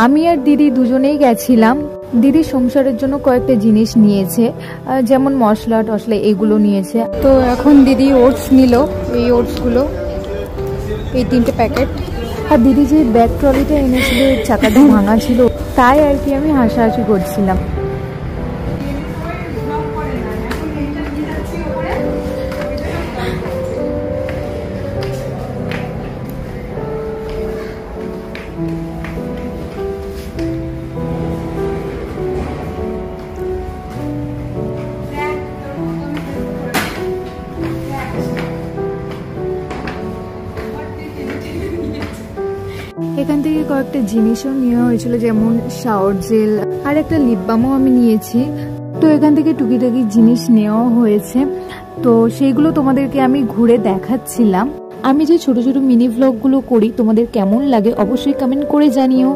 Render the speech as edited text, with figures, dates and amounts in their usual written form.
আমি আর দিদি দুজনেই গেছিলাম। দিদি সংসারের জন্য কয়েকটা জিনিস নিয়েছে, যেমন মশলা টশলা এগুলো নিয়েছে। তো এখন দিদি ওটস নিল, এই ওটসগুলো, এই 3টে প্যাকেট। আর দিদি যে ব্যাগ ট্রলিটা এনেছিল চাকাটা ভাঙা ছিল, তাই আর কি আমি হাসাহাসি করছিলাম। এখান থেকে কয়েকটা জিনিসও নেওয়া হয়েছিল, যেমন শাওয়ার জেল আর একটা লিপ বামও আমি নিয়েছি। তো এখান থেকে টুকিটাকি জিনিস নেওয়া হয়েছে, তো সেইগুলো তোমাদেরকে আমি ঘুরে দেখাচ্ছিলাম। আমি যে ছোট ছোট মিনি ভ্লগগুলো করি তোমাদের কেমন লাগে অবশ্যই কমেন্ট করে জানিও।